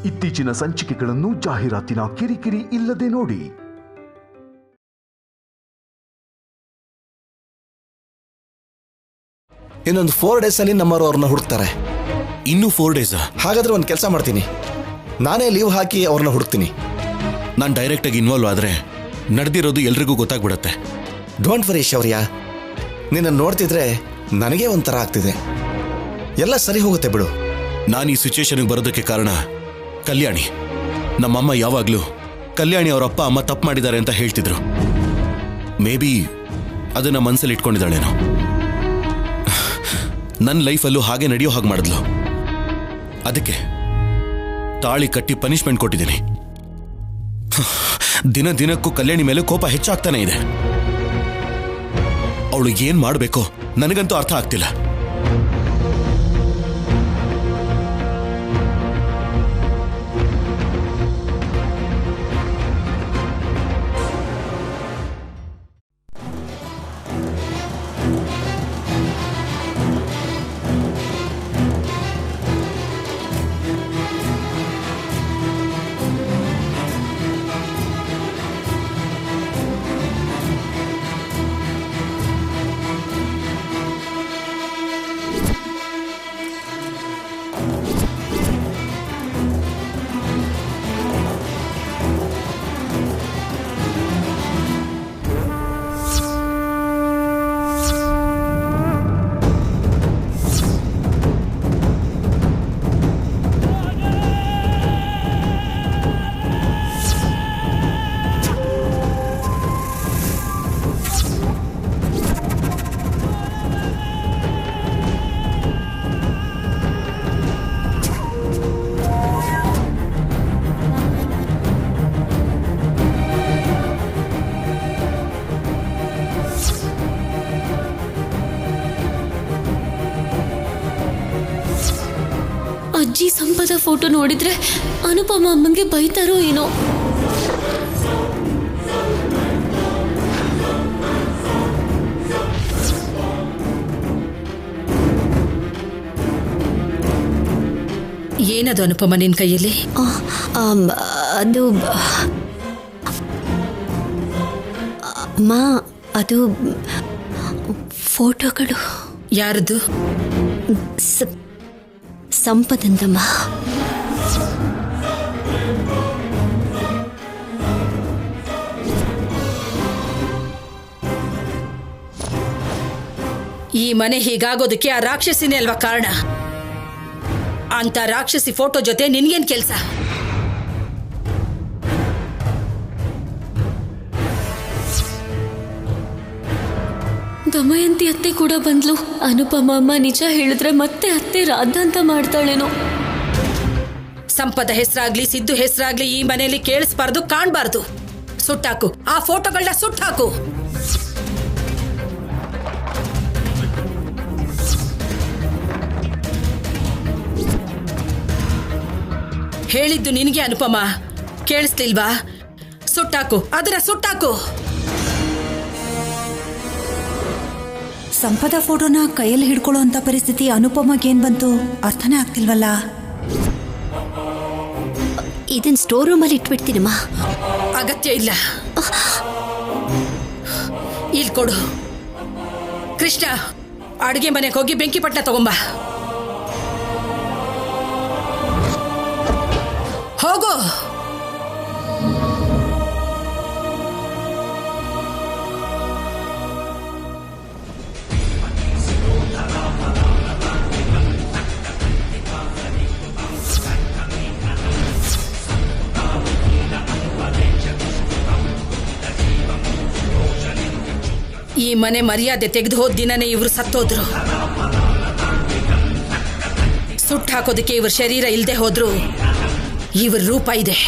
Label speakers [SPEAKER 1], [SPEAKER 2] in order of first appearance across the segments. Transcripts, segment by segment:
[SPEAKER 1] ಇತ್ತೀಚಿನ ಸಂಚಿಕೆಗಳನ್ನು ಜಾಹೀರಾತಿನ ಕಿರಿಕಿರಿ ಇಲ್ಲದೆ ನೋಡಿ.
[SPEAKER 2] ಇನ್ನೊಂದು 4 days ಅಲ್ಲಿ ನಮ್ಮವರು ಅವ್ರನ್ನ ಹುಡುಕ್ತಾರೆ.
[SPEAKER 3] ಇನ್ನೂ 4 days?
[SPEAKER 2] ಹಾಗಾದ್ರೆ ಒಂದು ಕೆಲಸ ಮಾಡ್ತೀನಿ, ನಾನೇ ಲೀವ್ ಹಾಕಿ ಅವ್ರನ್ನ ಹುಡುಕ್ತೀನಿ.
[SPEAKER 3] ನಾನು ಡೈರೆಕ್ಟಾಗಿ ಇನ್ವಾಲ್ವ್ ಆದರೆ ನಡೆದಿರೋದು ಎಲ್ರಿಗೂ ಗೊತ್ತಾಗ್ಬಿಡತ್ತೆ.
[SPEAKER 2] ಡೋಂಟ್ ವರಿ ಶೌರ್ಯ, ನಿನ್ನ ನೋಡ್ತಿದ್ರೆ ನನಗೆ ಒಂಥರ ಆಗ್ತಿದೆ. ಎಲ್ಲ ಸರಿ ಹೋಗುತ್ತೆ ಬಿಡು.
[SPEAKER 3] ನಾನು ಈ ಸಿಚುವೇಶನ್ಗೆ ಬರೋದಕ್ಕೆ ಕಾರಣ ಕಲ್ಯಾಣಿ. ನಮ್ಮಮ್ಮ ಯಾವಾಗಲೂ ಕಲ್ಯಾಣಿ ಅವರ ಅಪ್ಪ ಅಮ್ಮ ತಪ್ಪು ಮಾಡಿದ್ದಾರೆ ಅಂತ ಹೇಳ್ತಿದ್ರು. ಮೇ ಬಿ ಅದನ್ನ ಮನಸ್ಸಲ್ಲಿ ಇಟ್ಕೊಂಡಿದ್ದಾಳೇನೋ. ನನ್ನ ಲೈಫಲ್ಲೂ ಹಾಗೆ ನಡೆಯೋ ಹಾಗೆ ಮಾಡಿದ್ಲು. ಅದಕ್ಕೆ ತಾಳಿ ಕಟ್ಟಿ ಪನಿಷ್ಮೆಂಟ್ ಕೊಟ್ಟಿದ್ದೀನಿ. ದಿನ ದಿನಕ್ಕೂ ಕಲ್ಯಾಣಿ ಮೇಲೆ ಕೋಪ ಹೆಚ್ಚಾಗ್ತಾನೆ ಇದೆ. ಅವಳು ಏನ್ ಮಾಡಬೇಕೋ ನನಗಂತೂ ಅರ್ಥ ಆಗ್ತಿಲ್ಲ.
[SPEAKER 4] ಅಜ್ಜಿ ಸಂಪದ ಫೋಟೋ ನೋಡಿದ್ರೆ ಅನುಪಮ ಅಮ್ಮಂಗೆ ಬೈತಾರೋ ಏನೋ.
[SPEAKER 5] ಏನದು ಅನುಪಮ ನಿನ್ ಕೈಯಲ್ಲಿ?
[SPEAKER 4] ಅದು ಅಮ್ಮ, ಅದು ಫೋಟೋಗಳು.
[SPEAKER 5] ಯಾರದು?
[SPEAKER 4] ಸಂಪದಂದಮ್ಮ.
[SPEAKER 5] ಈ ಮನೆ ಹೀಗಾಗೋದಕ್ಕೆ ಆ ರಾಕ್ಷಸಿನೇ ಅಲ್ವಾ ಕಾರಣ? ಅಂತ ರಾಕ್ಷಸಿ ಫೋಟೋ ಜೊತೆ ನಿನ್ಗೇನ್ ಕೆಲ್ಸ?
[SPEAKER 4] ದಮಯಂತಿ ಅತ್ತೆ ಕೂಡ ಬಂದ್ಲು. ಅನುಪಮ ಅಮ್ಮ ನಿಜ ಹೇಳಿದ್ರೆ ಮತ್ತೆ ಅತ್ತೆ ರಾಧಾಂತ ಮಾಡ್ತಾಳೇನೋ.
[SPEAKER 5] ಸಂಪದ ಹೆಸರಾಗ್ಲಿ ಸಿದ್ದು ಹೆಸರಾಗ್ಲಿ ಈ ಮನೆಯಲ್ಲಿ ಕೇಳಿಸ್ಬಾರ್ದು, ಕಾಣ್ಬಾರ್ದು. ಸುಟ್ಟಾಕು ಆ ಫೋಟೋಗಳನ್ನ, ಸುಟ್ಟಾಕು. ಹೇಳಿದ್ದು ನಿನಗೆ ಅನುಪಮ, ಕೇಳಿಸ್ಲಿಲ್ವಾ? ಸುಟ್ಟಾಕು, ಅದರ ಸುಟ್ಟಾಕು.
[SPEAKER 6] ಸಂಪದ ಫೋಟೋನ ಕೈಯಲ್ಲಿ ಹಿಡ್ಕೊಳ್ಳೋ ಅಂತ ಪರಿಸ್ಥಿತಿ ಅನುಪಮಗೇನ್ ಬಂತು ಅರ್ಥನೇ ಆಗ್ತಿಲ್ವಲ್ಲ.
[SPEAKER 4] ಇದನ್ ಸ್ಟೋರ್ ರೂಮಲ್ಲಿ ಇಟ್ಬಿಡ್ತೀನಮ್ಮ.
[SPEAKER 5] ಅಗತ್ಯ ಇಲ್ಲ, ಇಲ್ಲಿ ಕೊಡು. ಕೃಷ್ಣ, ಅಡುಗೆ ಮನೆಗೆ ಹೋಗಿ ಬೆಂಕಿ ಪಟ್ಟ ತಗೊಂಬ. ಹೋಗು. ಈ ಮನೆ ಮರ್ಯಾದೆ ತೆಗೆದು ಹೋದ ದಿನನೇ ಇವರು ಸತ್ತೋದ್ರು. ಸುಟ್ಟು ಹಾಕೋದಕ್ಕೆ ಇವ್ರ ಶರೀರ ಇಲ್ಲದೆ ಹೋದ್ರು ಇವ್ರ ರೂಪ ಇದೆ.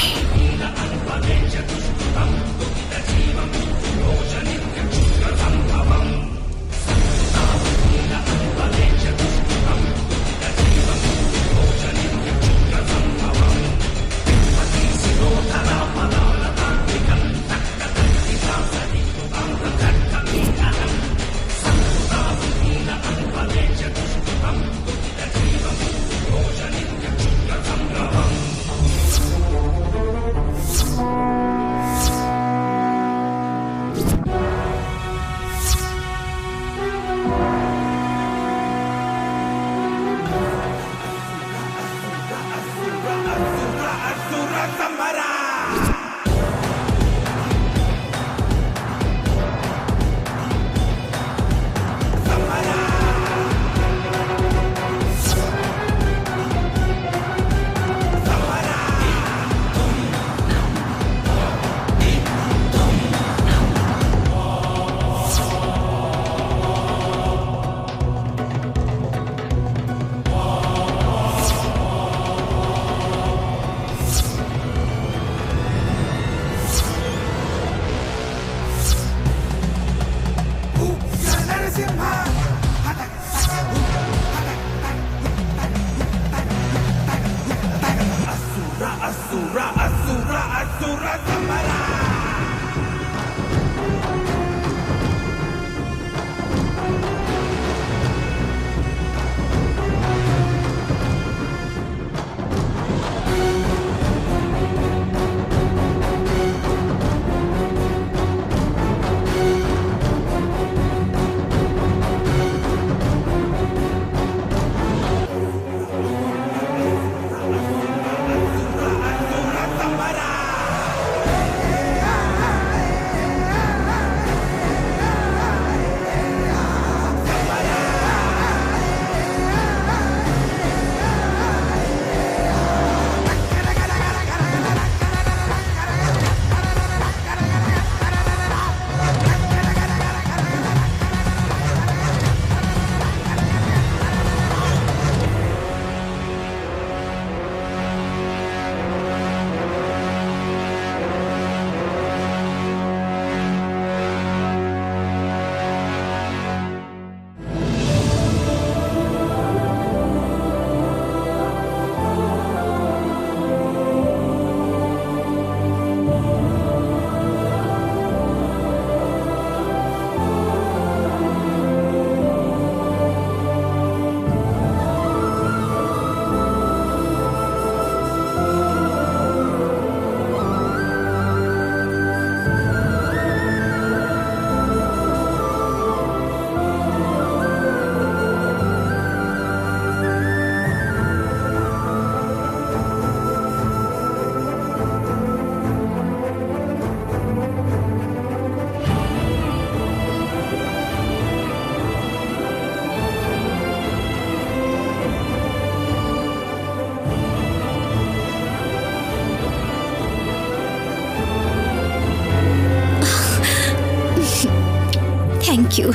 [SPEAKER 7] Thank you.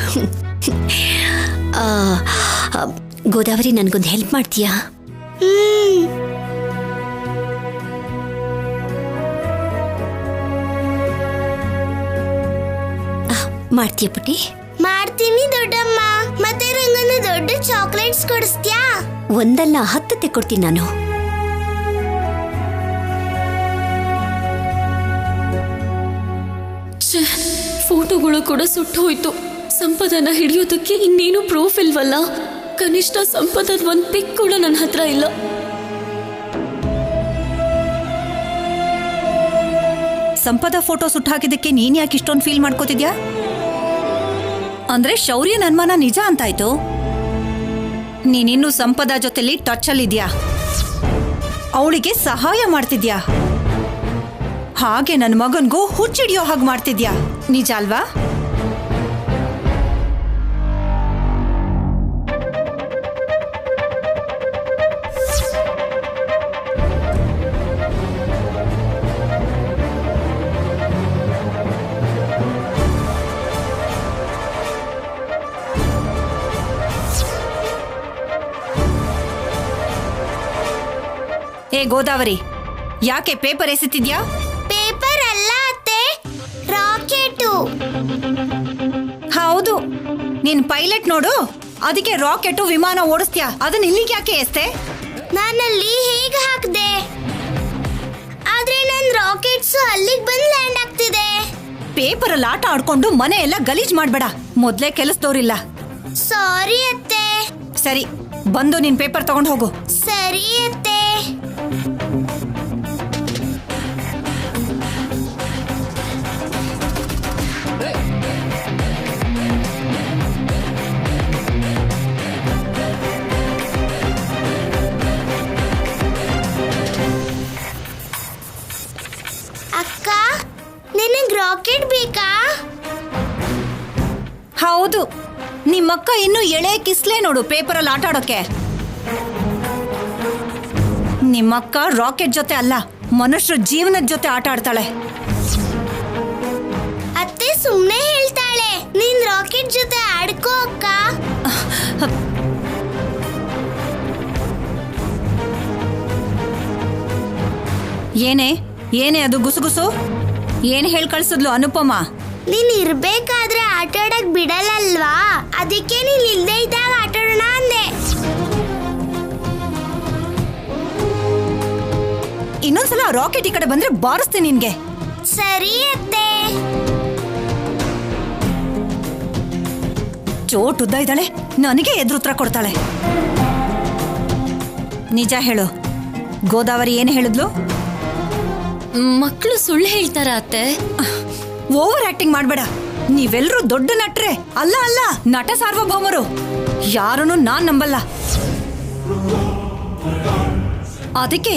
[SPEAKER 7] ಗೋದಾವರಿ, ನನಗೊಂದು ಹೆಲ್ಪ್ ಮಾಡ್ತೀಯಾ? ಮಾಡ್ತೀಯ ಪುಟ್ಟಿ?
[SPEAKER 8] ಮಾಡ್ತೀನಿ ದೊಡ್ಡಮ್ಮ. ಮತ್ತೆ ರಂಗನ ದೊಡ್ಡ ಚಾಕ್ಲೇಟ್ಸ್ ಕೊಡಿಸ್ತೀಯಾ?
[SPEAKER 7] ಒಂದಲ್ಲ 10 ತೆಕ್ಕೊಡ್ತೀನಿ ನಾನು.
[SPEAKER 4] ಫೋಟೋಗಳು ಕೂಡ ಸುಟ್ಟು ಹೋಯ್ತು. ಸಂಪದನ ಹಿಡಿಯೋದಕ್ಕೆ ಇನ್ನೇನು ಪ್ರೂಫ್ ಇಲ್ವಲ್ಲ. ಕನಿಷ್ಠ ಸಂಪದದ ಒಂದು ಪಿಕ್ ಕೂಡ ನನ್ನ ಹತ್ರ ಇಲ್ಲ.
[SPEAKER 6] ಸಂಪದ ಫೋಟೋ ಸುಟ್ಟು ಹಾಕಿದ್ದಕ್ಕೆ ನೀನ್ ಯಾಕೆ ಇಷ್ಟೊಂದು ಫೀಲ್ ಮಾಡ್ಕೋತಿದ್ಯಾ? ಅಂದ್ರೆ ಶೌರ್ಯನ ಅನುಮಾನ ನಿಜ ಅಂತಾಯ್ತು. ನೀನಿನ್ನು ಸಂಪದ ಜೊತೆಲಿ ಟಚ್ ಅಲ್ಲಿದ್ಯಾ, ಅವಳಿಗೆ ಸಹಾಯ ಮಾಡ್ತಿದ್ಯಾ, ಹಾಗೆ ನನ್ನ ಮಗನ್ಗೂ ಹುಚ್ಚಿಡಿಯೋ ಹಾಗೆ ಮಾಡ್ತಿದ್ಯಾ. ನಿಜ ಅಲ್ವಾ? ಏ ಗೋದಾವರಿ, ಯಾಕೆ ಪೇಪರ್ ಎಸೆತಿದ್ಯಾ?
[SPEAKER 8] ಪೇಪರ್ ಅಲ್ಲ ಅತ್ತೆ, ರಾಕೆಟು.
[SPEAKER 6] ಹೌದು, ನೀನ್ ಪೈಲಟ್ ನೋಡು, ಅದಕ್ಕೆ ರಾಕೆಟು ವಿಮಾನ ಓಡಿಸ್ತೀಯಾ. ಅದನ್ನ ಇಲ್ಲಿಗೆ ಯಾಕೆ ಎಸ್ತೆ?
[SPEAKER 8] ನಾನಲ್ಲಿ ಹೇಗೆ ಹಾಕ್ದೆ, ಆದ್ರೆ ನನ್ ರಾಕೆಟ್ಸ್ ಅಲ್ಲಿಗೆ ಬಂದು ಲ್ಯಾಂಡ್ ಆಗ್ತಿದೆ.
[SPEAKER 6] ಪೇಪರ್ ಅಲ್ಲಿ ಆಟ ಆಡ್ಕೊಂಡು ಮನೆ ಎಲ್ಲ ಗಲೀಜ್ ಮಾಡ್ಬೇಡ. ಮೊದ್ಲೇ ಕೆಲಸದವ್ರಿಲ್ಲ.
[SPEAKER 8] ಸಾರಿ ಅತ್ತೆ.
[SPEAKER 6] ಸರಿ, ಬಂದು ನಿನ್ ಪೇಪರ್ ತಗೊಂಡು ಹೋಗು.
[SPEAKER 8] ಸರಿ ಅತ್ತೆ. ಅಕ್ಕ, ನಿನಗೆ ರಾಕೆಟ್ ಬೇಕಾ?
[SPEAKER 6] ಹೌದು, ನಿಮ್ಮಕ್ಕ ಇನ್ನು ಎಳೆ ಕಿಸ್ಲೆ ನೋಡು ಪೇಪರಲ್ಲಿ ಆಟ ಆಡೋಕೆ. ನಿಮ್ಮಕ್ಕ ರಾಕೆಟ್ ಜೊತೆ ಅಲ್ಲ, ಮನುಷ್ಯರ ಜೀವನದ ಜೊತೆ ಆಟ ಆಡ್ತಾಳೆ.
[SPEAKER 8] ಅತ್ತೆ ಸುಮ್ಮನೆ ಹೇಳ್ತಾಳೆ. ನೀನ್ ರಾಕೆಟ್ ಜೊತೆ ಆಡ್ಕೋ ಅಕ್ಕ.
[SPEAKER 6] ಏನೇ ಅದು ಗುಸುಗುಸು? ಏನ್ ಹೇಳ್ ಕಳ್ಸಿದ್ಲು ಅನುಪಮ?
[SPEAKER 8] ನೀನ್ ಇರ್ಬೇಕಾದ್ರೆ ಆಟ ಆಡಕ್ ಬಿಡಲ್ಲಲ್ವಾ, ಅದಕ್ಕೆ ನೀನ್ ಇಲ್ದೇ ಇದ್ದಾಗ ಆಟ ಆಡೋಣ ಅಂದೆ.
[SPEAKER 6] ಇನ್ನೊಂದ್ಸಲ ರಾಕೆಟ್ ಈ ಕಡೆ ಬಂದ್ರೆ ಬಾರಿಸ್ತೀನಿ ನಿನ್ಗೆ.
[SPEAKER 8] ಸರಿ ಅತ್ತೆ.
[SPEAKER 6] ಚೋಟ್ ಉದ್ದ ಇದ್ದಾಳೆ, ನನಗೆ ಎದುರುತ್ತರ ಕೊಡ್ತಾಳೆ. ನಿಜ ಹೇಳು, ಗೋದಾವರಿ ಏನು ಹೇಳಿದ್ಲು?
[SPEAKER 4] ಮಕ್ಕಳು ಸುಳ್ಳು ಹೇಳ್ತಾರ ಅತ್ತೆ.
[SPEAKER 6] ಓವರ್ ಆಕ್ಟಿಂಗ್ ಮಾಡ್ಬೇಡ. ನೀವೆಲ್ಲರೂ ದೊಡ್ಡ ನಟ್ರೆ. ಅಲ್ಲ ಅಲ್ಲ, ನಟ ಸಾರ್ವಭೌಮರು. ಯಾರನ್ನು ನಾನ್ ನಂಬಲ್ಲ. ಅದಕ್ಕೆ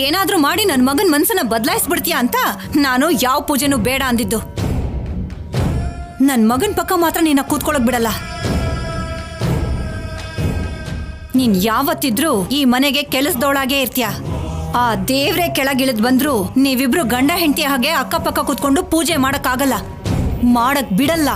[SPEAKER 6] ಏನಾದ್ರೂ ಮಾಡಿ ನನ್ನ ಮಗನ್ ಮನ್ಸನ್ನ ಬದಲಾಯಿಸ್ಬಿಡ್ತೀಯ ಅಂತ ನಾನು ಯಾವ ಪೂಜೆನೂ ಬೇಡ ಅಂದಿದ್ದು. ನನ್ ಮಗನ್ ಪಕ್ಕ ಮಾತ್ರ ನಿನ್ನ ಕೂತ್ಕೊಳಕ್ ಬಿಡಲ್ಲ. ನೀನ್ ಯಾವತ್ತಿದ್ರೂ ಈ ಮನೆಗೆ ಕೆಲಸದೊಳಗೆ ಇರ್ತೀಯ. ಆ ದೇವ್ರೆ ಕೆಳಗಿಳಿದ್ ಬಂದ್ರು ನೀವಿಬ್ರು ಗಂಡ ಹೆಂಡತಿ ಹಾಗೆ ಅಕ್ಕಪಕ್ಕ ಕೂತ್ಕೊಂಡು ಪೂಜೆ ಮಾಡಕ್ಕಾಗಲ್ಲ, ಮಾಡಕ್ ಬಿಡಲ್ಲ.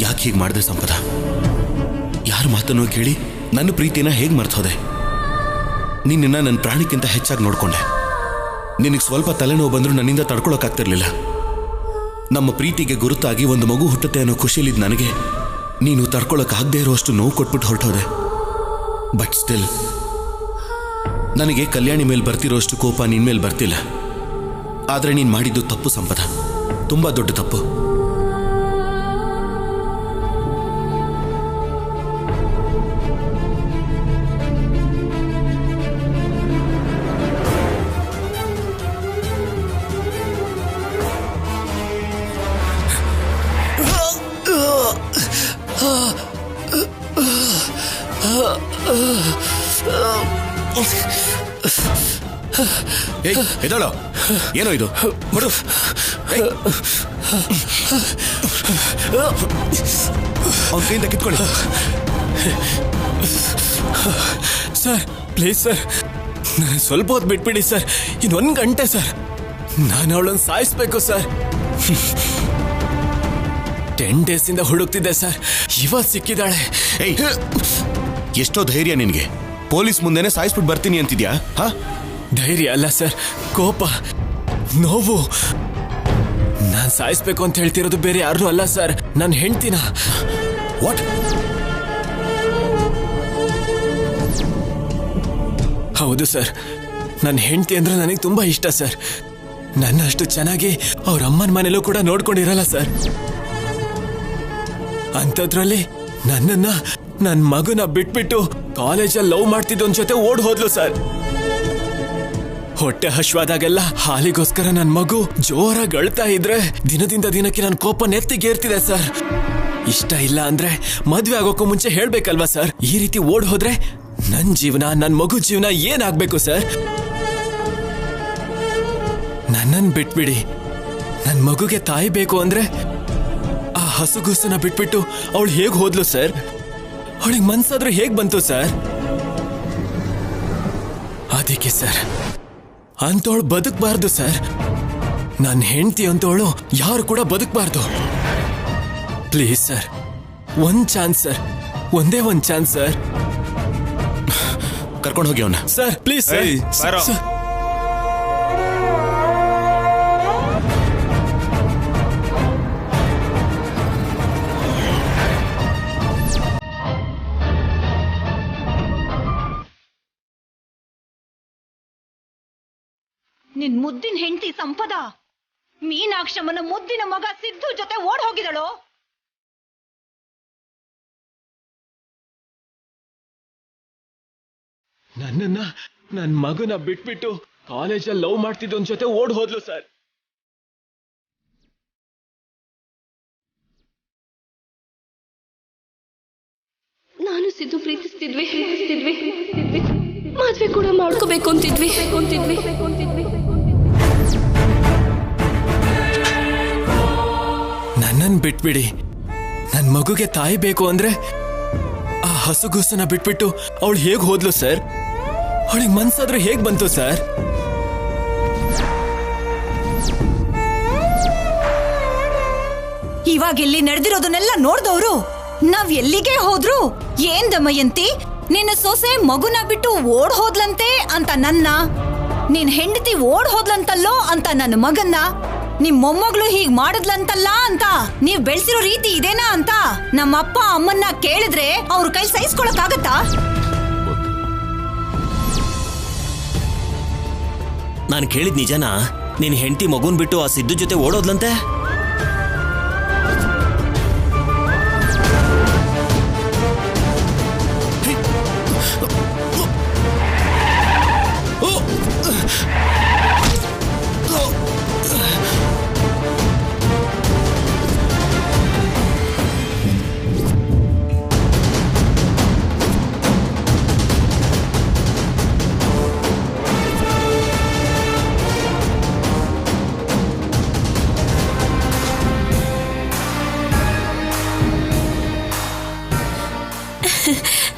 [SPEAKER 3] ಯಾಕೆ ಹೀಗೆ ಮಾಡಿದೆ ಸಂಪದ? ಯಾರ ಮಾತನ್ನು ಕೇಳಿ ನನ್ನ ಪ್ರೀತಿನ ಹೇಗೆ ಮರ್ತೋದೆ? ನಿನ್ನ ನನ್ನ ಪ್ರಾಣಕ್ಕಿಂತ ಹೆಚ್ಚಾಗಿ ನೋಡ್ಕೊಂಡೆ. ನಿನಗೆ ಸ್ವಲ್ಪ ತಲೆನೋವು ಬಂದರೂ ನನ್ನಿಂದ ತಡ್ಕೊಳಕ್ಕಾಗ್ತಿರ್ಲಿಲ್ಲ. ನಮ್ಮ ಪ್ರೀತಿಗೆ ಗುರುತಾಗಿ ಒಂದು ಮಗು ಹುಟ್ಟುತ್ತೆ ಅನ್ನೋ ಖುಷಿಲಿದ್ದು ನನಗೆ ನೀನು ತಡ್ಕೊಳಕ್ಕಾಗದೇ ಇರೋಷ್ಟು ನೋವು ಕೊಟ್ಬಿಟ್ಟು ಹೊರಟೋದೆ. ಬಟ್ ಸ್ಟಿಲ್ ನನಗೆ ಕಲ್ಯಾಣಿ ಮೇಲೆ ಬರ್ತಿರೋಷ್ಟು ಕೋಪ ನಿನ್ನ ಮೇಲೆ ಬರ್ತಿಲ್ಲ. ಆದರೆ ನೀನು ಮಾಡಿದ್ದು ತಪ್ಪು ಸಂಪದ, ತುಂಬ ದೊಡ್ಡ ತಪ್ಪು. ಎದಳೋ, ಏನೋ ಇದು? ಅವನ ಕೈಯಿಂದ ಕಿತ್ಕೊಳ್ಳಿ.
[SPEAKER 9] ಸರ್ ಪ್ಲೀಸ್ ಸರ್, ಸ್ವಲ್ಪ ಹೊತ್ತು ಬಿಟ್ಬಿಡಿ ಸರ್. ಇನ್ನೊಂದು ಗಂಟೆ ಸರ್, ನಾನು ಅವಳನ್ನು ಸಾಯಿಸ್ಬೇಕು ಸರ್. 10 ಡೇಸಿಂದ ಹುಡುಕ್ತಿದ್ದೆ ಸರ್, ಇವತ್ತು ಸಿಕ್ಕಿದ್ದಾಳೆ.
[SPEAKER 3] ಎಷ್ಟೋ ಧೈರ್ಯ ನಿನಗೆ? ಪೊಲೀಸ್ ಮುಂದೆನೆ ಸಾಯಿಸ್ಬಿಟ್ಟು ಬರ್ತೀನಿ ಅಂತಿದ್ಯಾ? ಹಾ,
[SPEAKER 9] ಧೈರ್ಯ ಅಲ್ಲ ಸರ್, ಕೋಪ, ನೋವು. ನಾನು ಸಾಯಿಸ್ಬೇಕು ಅಂತ ಹೇಳ್ತಿರೋದು ಬೇರೆ ಯಾರು ಅಲ್ಲ ಸರ್, ನನ್ನ ಹೆಂಡ್ತಿನ.
[SPEAKER 3] ವಾಟ್?
[SPEAKER 9] ಹೌದು ಸರ್, ನನ್ನ ಹೆಂಡ್ತಿ ಅಂದ್ರೆ ನನಗೆ ತುಂಬಾ ಇಷ್ಟ ಸರ್. ನನ್ನ ಅಷ್ಟು ಚೆನ್ನಾಗಿ ಅವ್ರ ಅಮ್ಮನ ಮನೇಲೂ ಕೂಡ ನೋಡ್ಕೊಂಡಿರಲ್ಲ ಸರ್. ಅಂಥದ್ರಲ್ಲಿ ನನ್ನ ಮಗುನ ಬಿಟ್ಬಿಟ್ಟು ಕಾಲೇಜಲ್ಲಿ ಲವ್ ಮಾಡ್ತಿದ್ದೊಂದ್ ಜೊತೆ ಓಡ್ ಹೋದ್ಲು ಸರ್. ಹೊಟ್ಟೆ ಹಶ್ವಾದಾಗೆಲ್ಲ ಹಾಲಿಗೋಸ್ಕರ ನನ್ನ ಮಗು ಜೋರಾಗಿ ಅಳ್ತಾ ಇದ್ರೆ ದಿನದಿಂದ ದಿನಕ್ಕೆ ನನ್ನ ಕೋಪ ನೆತ್ತಿಗೇರ್ತಿದೆ ಸರ್. ಇಷ್ಟ ಇಲ್ಲ ಅಂದ್ರೆ ಮದ್ವೆ ಆಗೋಕ್ಕೂ ಮುಂಚೆ ಹೇಳ್ಬೇಕಲ್ವಾ ಸರ್? ಈ ರೀತಿ ಓಡ್ ಹೋದ್ರೆ ನನ್ನ ಜೀವನ, ನನ್ನ ಮಗು ಜೀವನ ಏನಾಗ್ಬೇಕು ಸರ್? ನನ್ನನ್ನು ಬಿಟ್ಬಿಡಿ. ನನ್ನ ಮಗುಗೆ ತಾಯಿ ಬೇಕು ಅಂದ್ರೆ ಆ ಹಸುಗೂಸನ್ನ ಬಿಟ್ಬಿಟ್ಟು ಅವಳು ಹೇಗ್ ಹೋದ್ಲು ಸರ್? ಅವಳಿಗೆ ಮನ್ಸಾದ್ರೂ ಹೇಗ್ ಬಂತು ಸರ್? ಅದಕ್ಕೆ ಸರ್, ಅಂತವಳು ಬದುಕಬಾರ್ದು ಸರ್. ನನ್ನ ಹೆಂಡತಿ ಅಂತವಳು ಯಾರು ಕೂಡ ಬದುಕಬಾರ್ದು. ಪ್ಲೀಸ್ ಸರ್, ಒಂದ್ ಚಾನ್ಸ್ ಸರ್, ಒಂದೇ ಒಂದ್ ಚಾನ್ಸ್ ಸರ್.
[SPEAKER 3] ಕರ್ಕೊಂಡು ಹೋಗಿ ಅವನ್ನ.
[SPEAKER 9] Sir please sir.
[SPEAKER 6] ನಿನ್ ಮುದ್ದಿನ ಹೆಂಡತಿ ಸಂಪದ ಮೀನಾಕ್ಷಮ್ಮನ ಮುದ್ದಿನ ಮಗ ಸಿದ್ದು ಜೊತೆ ಓಡ್ ಹೋಗಿದಳು.
[SPEAKER 9] ನನ್ನ ಮಗನ ಬಿಟ್ಬಿಟ್ಟು ಕಾಲೇಜಲ್ಲಿ ಲವ್ ಮಾಡ್ತಿದ್ದೊಂದ್ ಜೊತೆ ಓಡ್ ಹೋದ್ಲು ಸರ್.
[SPEAKER 4] ನಾನು ಸಿದ್ದು ಪ್ರೀತಿಸ್ತಿದ್ವಿ, ಮದ್ವೆ ಕೂಡ ಮಾಡ್ಕೋಬೇಕು ಅಂತಿದ್ವಿ.
[SPEAKER 9] ನನ್ನನ್ನು ಬಿಟ್ಬಿಡಿ. ನನ್ ಮಗುಗೆ ತಾಯಿ ಬೇಕು ಅಂದ್ರೆ ಆ ಹಸುಗೂಸನ್ನ ಬಿಟ್ಬಿಟ್ಟು ಅವಳು ಹೇಗ್ ಹೋದ್ಲು ಸರ್? ಅವಳಿಗೆ ಮನ್ಸಾದ್ರೆ ಹೇಗ್ ಬಂತು ಸರ್?
[SPEAKER 6] ಇವಾಗ ಇಲ್ಲಿ ನಡೆದಿರೋದನ್ನೆಲ್ಲ ನೋಡ್ದವ್ರು ನಾವ್ ಎಲ್ಲಿಗೆ ಹೋದ್ರು ಏನ್ ದಮಯಂತಿ ನಿನ್ನ ಸೊಸೆ ಮಗುನ ಬಿಟ್ಟು ಓಡ್ ಹೋದ್ಲಂತೆ ಅಂತ ನನ್ನ, ನಿನ್ ಹೆಂಡತಿ ಓಡ್ ಹೋದ್ಲಂತಲ್ಲೋ ಅಂತ ನನ್ನ ಮಗನ್ನ, ನಿಮ್ ಮೊಮ್ಮಗಳು ಹೀಗ್ ಮಾಡಿದ್ಲಂತಲ್ಲ ಅಂತ ನೀವ್ ಬೆಳ್ಸಿರೋ ರೀತಿ ಇದೇನಾ ಅಂತ ನಮ್ಮಪ್ಪ ಅಮ್ಮನ್ನ ಕೇಳಿದ್ರೆ ಅವ್ರ ಕೈ ಸಹಿಸ್ಕೊಳಕ್ ಆಗತ್ತಾ?
[SPEAKER 10] ನಾನು ಕೇಳಿದ್ ನಿಜನಾ? ನಿನ್ ಹೆಂಡತಿ ಮಗುನ್ ಬಿಟ್ಟು ಆ ಸಿದ್ದು ಜೊತೆ ಓಡೋದ್ಲಂತೆ?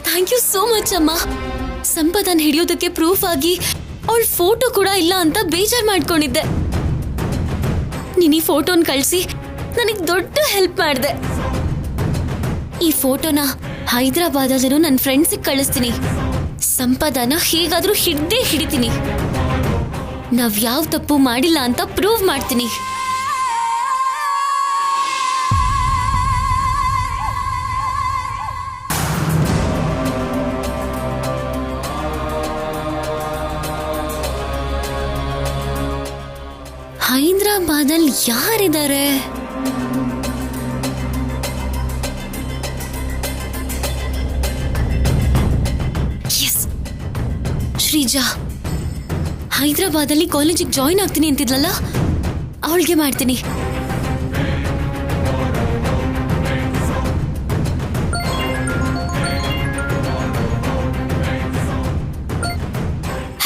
[SPEAKER 4] ಥ್ಯಾಂಕ್ ಯು ಸೋ ಮಚ್ ಅಮ್ಮ. ಸಂಪದನ್ ಹಿಡಿಯೋದಕ್ಕೆ ಪ್ರೂಫ್ ಆಗಿ ಅವಳ ಫೋಟೋ ಕೂಡ ಇಲ್ಲ ಅಂತ ಬೇಜಾರ್ ಮಾಡ್ಕೊಂಡಿದ್ದೆ. ನೀನ್ ಈ ಫೋಟೋನ್ ಕಳ್ಸಿ ನನಗ್ ದೊಡ್ಡ ಹೆಲ್ಪ್ ಮಾಡಿದೆ. ಈ ಫೋಟೋನ ಹೈದರಾಬಾದಲ್ಲಿರೋ ನನ್ನ ಫ್ರೆಂಡ್ಸಿಗೆ ಕಳಿಸ್ತೀನಿ. ಸಂಪದನ ಹೇಗಾದ್ರೂ ಹಿಡ್ದೇ ಹಿಡಿತೀನಿ. ನಾವ್ ಯಾವ ತಪ್ಪು ಮಾಡಿಲ್ಲ ಅಂತ ಪ್ರೂವ್ ಮಾಡ್ತೀನಿ. ಹೈದರಾಬಾದಲ್ಲಿ ಯಾರಿದ್ದಾರೆ? ಎಸ್, ಶ್ರೀಜಾ ಹೈದರಾಬಾದಲ್ಲಿ ಕಾಲೇಜಿಗೆ ಜಾಯಿನ್ ಆಗ್ತೀನಿ ಅಂತಿದ್ಲಲ್ಲ, ಅವಳಿಗೆ ಮಾಡ್ತೀನಿ.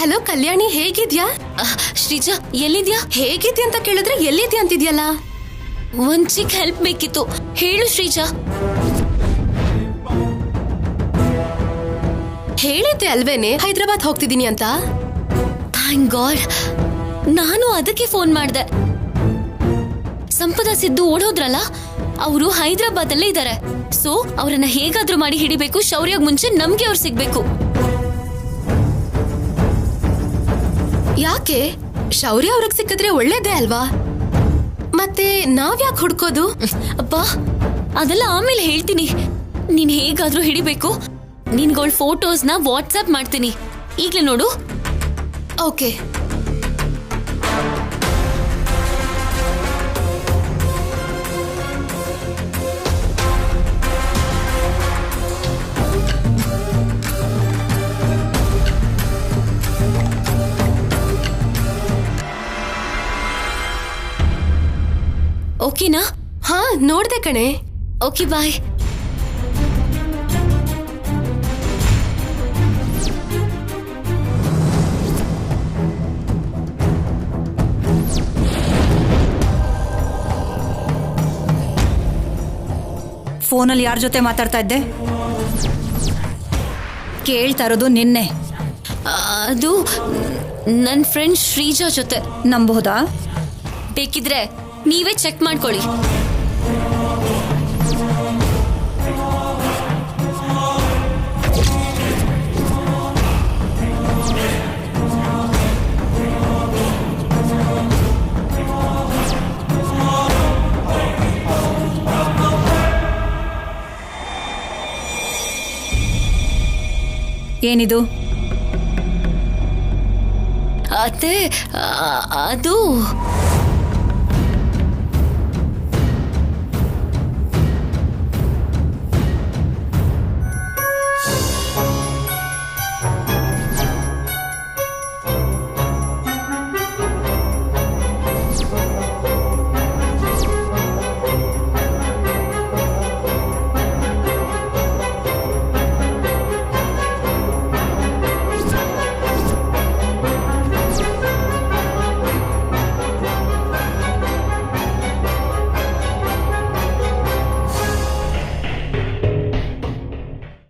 [SPEAKER 11] ಹಲೋ ಕಲ್ಯಾಣಿ, ಹೇಗಿದ್ಯಾ?
[SPEAKER 4] ಶ್ರೀಜಾ ಎಲ್ಲಿದ್ಯಾ?
[SPEAKER 11] ಹೇಗಿದ್ಯಾ ಅಂತ ಕೇಳಿದ್ರೆ ಎಲ್ಲಿದ್ಯಾ ಅಂತಿದ್ಯಲ್ಲ.
[SPEAKER 4] ಒಂದ್ ಚಿಕ್ಕ ಹೆಲ್ಪ್ ಬೇಕಿತ್ತು, ಹೇಳು ಶ್ರೀಜಾ.
[SPEAKER 11] ಹೇಳಿದ್ದೆ ಅಲ್ವೇನೆ ಹೈದರಾಬಾದ್ ಹೋಗ್ತಿದ್ದೀನಿ ಅಂತ.
[SPEAKER 4] ಥ್ಯಾಂಕ್ ಗಾಡ್, ನಾನು ಅದಕ್ಕೆ ಫೋನ್ ಮಾಡ್ದೆ. ಸಂಪದ ಸಿದ್ದು ಓಡೋದ್ರಲ್ಲ, ಅವರು ಹೈದರಾಬಾದಲ್ಲೇ ಇದ್ದಾರೆ. ಸೊ ಅವರನ್ನ ಹೇಗಾದ್ರೂ ಮಾಡಿ ಹಿಡಿಬೇಕು. ಶೌರ್ಯಗ್ ಮುಂಚೆ ನಮ್ಗೆ ಅವ್ರು ಸಿಗ್ಬೇಕು.
[SPEAKER 11] ಯಾಕೆ? ಶೌರ್ಯ ಅವ್ರಿಗೆ ಸಿಕ್ಕಿದ್ರೆ ಒಳ್ಳೇದೇ ಅಲ್ವಾ? ಮತ್ತೆ ನಾವ್ಯಾಕೆ ಹುಡ್ಕೋದು?
[SPEAKER 4] ಅಪ್ಪ ಅದೆಲ್ಲ ಆಮೇಲೆ ಹೇಳ್ತೀನಿ. ನೀನ್ ಹೇಗಾದ್ರೂ ಹಿಡಿಬೇಕು. ನಿನ್ಗಳ ಫೋಟೋಸ್ನ ವಾಟ್ಸ್ಆಪ್ ಮಾಡ್ತೀನಿ, ಈಗ್ಲೇ ನೋಡು.
[SPEAKER 11] ಓಕೆ.
[SPEAKER 4] ಓಕೆನಾ?
[SPEAKER 11] ಹಾ ನೋಡ್ದೆ ಕಣೆ.
[SPEAKER 4] Okay bye.
[SPEAKER 6] ಫೋನಲ್ಲಿ ಯಾರ ಜೊತೆ ಮಾತಾಡ್ತಾ ಇದ್ದೆ? ಕೇಳ್ತಾ ಇರೋದು ನಿನ್ನೆ.
[SPEAKER 4] ಅದು ನನ್ನ ಫ್ರೆಂಡ್ ಶ್ರೀಜಾ ಜೊತೆ.
[SPEAKER 6] ನಂಬಹುದಾ?
[SPEAKER 4] ಬೇಕಿದ್ರೆ ನೀವೇ ಚೆಕ್ ಮಾಡ್ಕೊಳ್ಳಿ.
[SPEAKER 6] ಏನಿದು?
[SPEAKER 4] ಅತ್ತೆ ಅದು